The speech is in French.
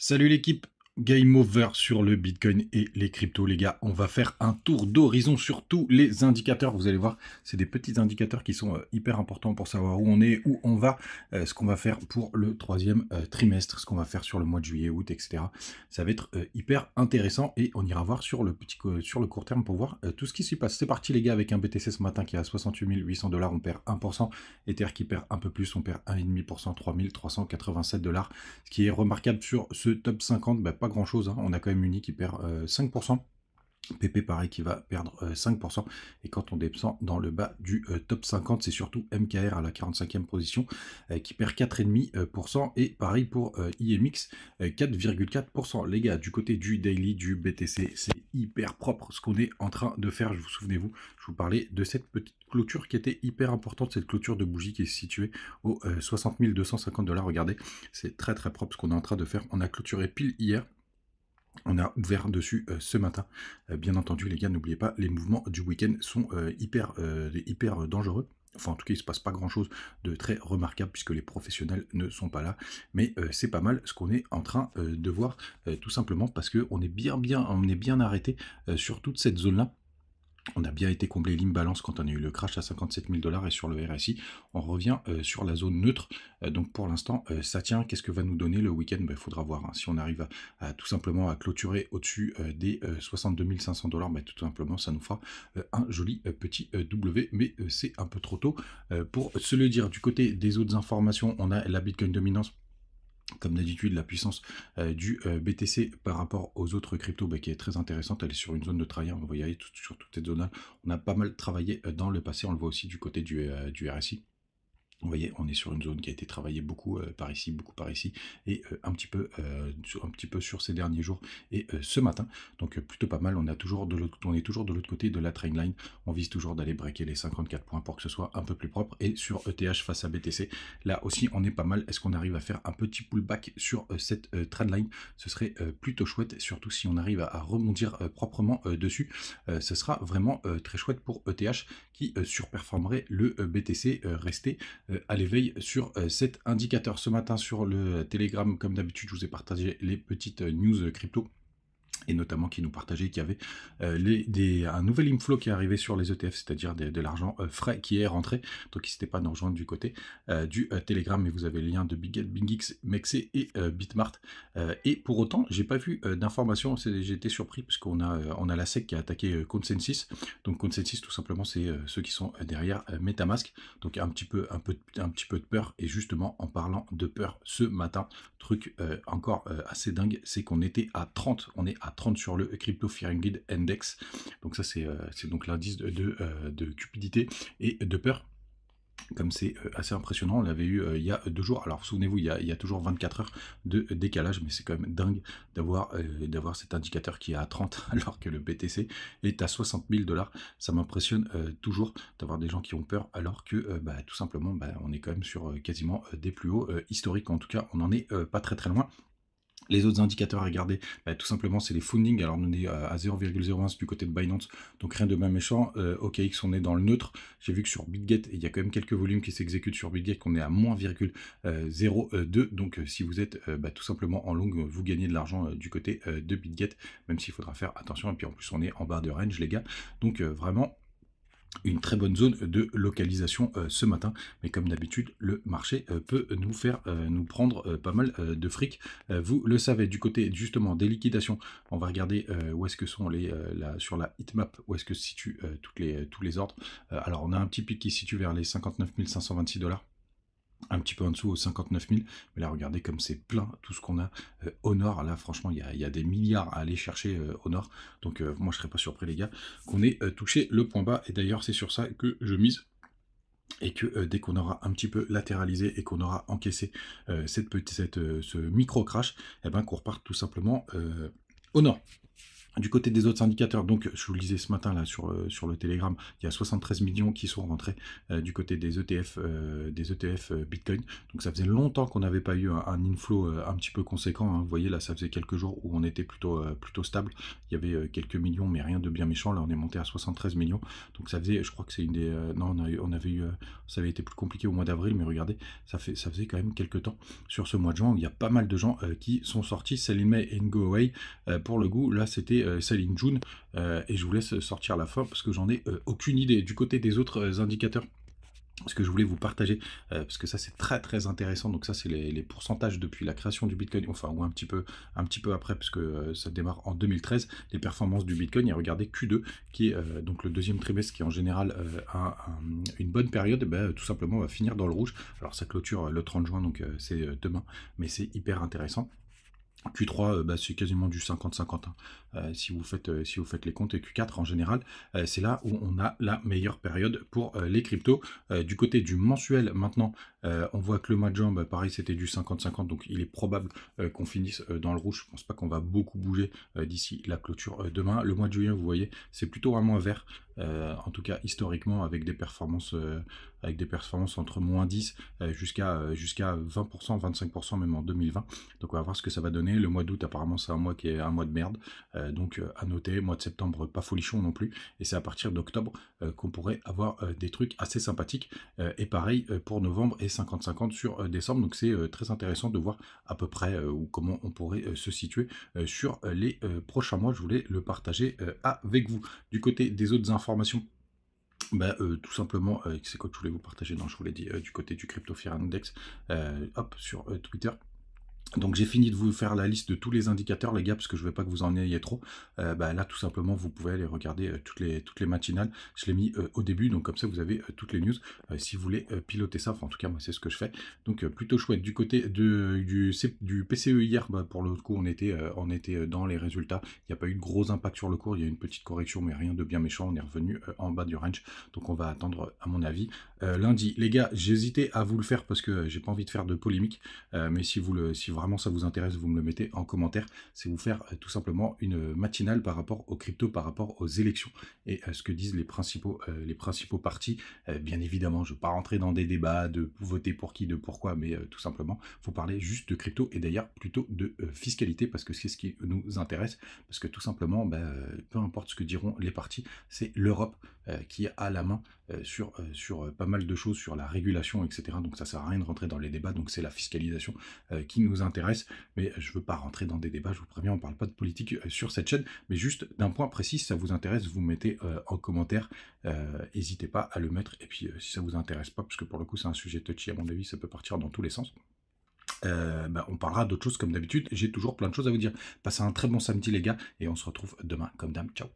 Salut l'équipe, Game Over sur le Bitcoin et les cryptos les gars. On va faire un tour d'horizon sur tous les indicateurs. Vous allez voir, c'est des petits indicateurs qui sont hyper importants pour savoir où on est, où on va, ce qu'on va faire pour le troisième trimestre, ce qu'on va faire sur le mois de juillet, août, etc. Ça va être hyper intéressant et on ira voir sur le court terme pour voir tout ce qui s'y passe. C'est parti les gars avec un BTC ce matin qui est à 68 800 $, on perd 1%. Ether qui perd un peu plus, on perd 1,5%, 3 387 $. Ce qui est remarquable sur ce top 50, pas grand chose, hein. On a quand même Uni qui perd 5%. PP pareil qui va perdre 5%. Et quand on descend dans le bas du top 50, c'est surtout MKR à la 45e position qui perd 4,5%. Et pareil pour IMX, 4,4%. Les gars, du côté du daily, du BTC, c'est hyper propre ce qu'on est en train de faire. Souvenez-vous, je vous parlais de cette petite clôture qui était hyper importante, cette clôture de bougie qui est située au 60 250 $. Regardez, c'est très très propre ce qu'on est en train de faire. On a clôturé pile hier. On a ouvert dessus ce matin. Bien entendu, les gars, n'oubliez pas, les mouvements du week-end sont hyper dangereux. Enfin, en tout cas, il ne se passe pas grand-chose de très remarquable puisque les professionnels ne sont pas là. Mais c'est pas mal ce qu'on est en train de voir, tout simplement parce qu'on est bien arrêté sur toute cette zone-là. On a bien été comblé l'imbalance quand on a eu le crash à 57 000 $ et sur le RSI, on revient sur la zone neutre. Donc pour l'instant, ça tient. Qu'est-ce que va nous donner le week-end? Il faudra voir, hein. Si on arrive à tout simplement à clôturer au-dessus des 62 500 $, tout simplement, ça nous fera un joli petit W. Mais c'est un peu trop tôt pour se le dire. Du côté des autres informations, on a la Bitcoin dominance. Comme d'habitude, la puissance du BTC par rapport aux autres cryptos qui est très intéressante. Elle est sur une zone de travail. On va y aller sur toute cette zone-là. On a pas mal travaillé dans le passé. On le voit aussi du côté du RSI. Vous voyez, on est sur une zone qui a été travaillée beaucoup par ici, et un petit peu sur ces derniers jours et ce matin. Donc plutôt pas mal. On est toujours de l'autre côté de la trendline. On vise toujours d'aller breaker les 54 points pour que ce soit un peu plus propre. Et sur ETH face à BTC, là aussi on est pas mal. Est-ce qu'on arrive à faire un petit pullback sur cette trendline? Ce serait plutôt chouette, surtout si on arrive à rebondir proprement dessus. Ce sera vraiment très chouette pour ETH qui surperformerait le BTC resté à l'éveil sur cet indicateur. Ce matin sur le Telegram, comme d'habitude, je vous ai partagé les petites news crypto. Et notamment qui nous partageait qu'il y avait un nouvel inflow qui est arrivé sur les ETF, c'est-à-dire de l'argent frais qui est rentré. Donc n'hésitez pas à nous rejoindre du côté du Telegram, mais vous avez le lien de BitGet, BingX, Mexe et Bitmart. Et pour autant, j'ai pas vu d'informations. J'ai été surpris parce qu'on a la SEC qui a attaqué Consensus. Donc Consensus, tout simplement, c'est ceux qui sont derrière MetaMask. Donc un petit peu de peur. Et justement, en parlant de peur, ce matin, truc encore assez dingue, c'est qu'on était à 30. On est à 30 sur le Crypto Fear and Greed Index. Donc ça, c'est donc l'indice de cupidité et de peur. Comme c'est assez impressionnant, on l'avait eu il y a 2 jours. Alors souvenez-vous, il y a toujours 24 heures de décalage, mais c'est quand même dingue d'avoir cet indicateur qui est à 30 alors que le BTC est à 60 000 $. Ça m'impressionne toujours d'avoir des gens qui ont peur alors que tout simplement on est quand même sur quasiment des plus hauts historiques. En tout cas, on n'en est pas très très loin. Les autres indicateurs à regarder, tout simplement, c'est les funding. Alors, on est à 0,01 du côté de Binance, donc rien de bien méchant. OKX, on est dans le neutre. J'ai vu que sur BitGet, il y a quand même quelques volumes qui s'exécutent sur BitGet, qu'on est à moins 0,02. Donc, si vous êtes tout simplement en long, vous gagnez de l'argent du côté de BitGet, même s'il faudra faire attention. Et puis, en plus, on est en bas de range, les gars. Donc, vraiment une très bonne zone de localisation ce matin, mais comme d'habitude le marché peut nous prendre pas mal de fric, vous le savez. Du côté justement des liquidations, on va regarder où est-ce que sont sur la heatmap, où est-ce que se situent tous les ordres. Alors on a un petit pic qui se situe vers les 59 526 $, un petit peu en dessous aux 59 000, mais là regardez comme c'est plein tout ce qu'on a au nord. Là franchement il y a des milliards à aller chercher au nord, donc moi je serais pas surpris les gars qu'on ait touché le point bas, et d'ailleurs c'est sur ça que je mise, et que dès qu'on aura un petit peu latéralisé et qu'on aura encaissé ce micro crash, qu'on reparte tout simplement au nord. Du côté des autres indicateurs, donc je vous le disais ce matin là sur le Telegram, il y a 73 millions qui sont rentrés du côté des ETF Bitcoin. Donc ça faisait longtemps qu'on n'avait pas eu un inflow un petit peu conséquent, hein. Vous voyez là, ça faisait quelques jours où on était plutôt stable. Il y avait quelques millions, mais rien de bien méchant. Là, on est monté à 73 millions. Donc ça faisait, je crois que c'est une des... non, on avait eu... ça avait été plus compliqué au mois d'avril, mais regardez, ça faisait quand même quelques temps sur ce mois de juin où il y a pas mal de gens qui sont sortis. Sell in May and go away. Pour le goût, là, c'était Sell in June. Et je vous laisse sortir à la fin parce que j'en ai aucune idée. Du côté des autres indicateurs, ce que je voulais vous partager, parce que ça c'est très très intéressant, donc ça c'est les pourcentages depuis la création du Bitcoin, enfin ou un petit peu après, parce que ça démarre en 2013, les performances du Bitcoin, et regardez Q2, qui est donc le deuxième trimestre, qui est en général une bonne période, et ben, tout simplement on va finir dans le rouge. Alors ça clôture le 30 juin, donc c'est demain, mais c'est hyper intéressant. Q3, c'est quasiment du 50-50, hein. Si vous faites les comptes, et Q4 en général, c'est là où on a la meilleure période pour les cryptos. Du côté du mensuel, maintenant, on voit que le mois de juin, pareil, c'était du 50-50, donc il est probable qu'on finisse dans le rouge. Je pense pas qu'on va beaucoup bouger d'ici la clôture demain. Le mois de juillet, vous voyez, c'est plutôt un mois vert, en tout cas historiquement, avec des performances entre moins 10 jusqu'à 20%, 25% même en 2020. Donc on va voir ce que ça va donner. Le mois d'août, apparemment, c'est un mois qui est un mois de merde. Donc à noter, mois de septembre, pas folichon non plus. Et c'est à partir d'octobre qu'on pourrait avoir des trucs assez sympathiques. Et pareil pour novembre, et 50-50 sur décembre. Donc c'est très intéressant de voir à peu près ou comment on pourrait se situer sur les prochains mois. Je voulais le partager avec vous. Du côté des autres informations, tout simplement, c'est quoi que je voulais vous partager? Non, je vous l'ai dit, du côté du Crypto Fear Index, hop, sur Twitter. Donc j'ai fini de vous faire la liste de tous les indicateurs, les gars, parce que je ne veux pas que vous en ayez trop. Là, tout simplement, vous pouvez aller regarder toutes les matinales. Je l'ai mis au début, donc comme ça, vous avez toutes les news. Si vous voulez piloter ça, enfin, en tout cas, moi, c'est ce que je fais. Donc plutôt chouette. Du côté du PCE hier, pour le coup, on était dans les résultats. Il n'y a pas eu de gros impact sur le cours. Il y a eu une petite correction, mais rien de bien méchant. On est revenu en bas du range. Donc on va attendre, à mon avis, lundi. Les gars, j'hésitais à vous le faire parce que j'ai pas envie de faire de polémique. Mais si vraiment ça vous intéresse, vous me le mettez en commentaire. C'est vous faire tout simplement une matinale par rapport aux cryptos, par rapport aux élections et ce que disent les principaux partis. Bien évidemment, je ne vais pas rentrer dans des débats de voter pour qui, de pourquoi, mais tout simplement, il faut parler juste de crypto et d'ailleurs plutôt de fiscalité parce que c'est ce qui nous intéresse. Parce que tout simplement, peu importe ce que diront les partis, c'est l'Europe qui a la main sur pas mal de choses, sur la régulation, etc. Donc ça sert à rien de rentrer dans les débats, donc c'est la fiscalisation qui nous intéresse, mais je ne veux pas rentrer dans des débats, je vous préviens, on ne parle pas de politique sur cette chaîne, mais juste d'un point précis, si ça vous intéresse, vous mettez en commentaire, n'hésitez pas à le mettre, et puis si ça vous intéresse pas, parce que pour le coup c'est un sujet touchy, à mon avis, ça peut partir dans tous les sens. On parlera d'autres choses comme d'habitude, j'ai toujours plein de choses à vous dire. Passez un très bon samedi les gars, et on se retrouve demain comme d'hab, ciao.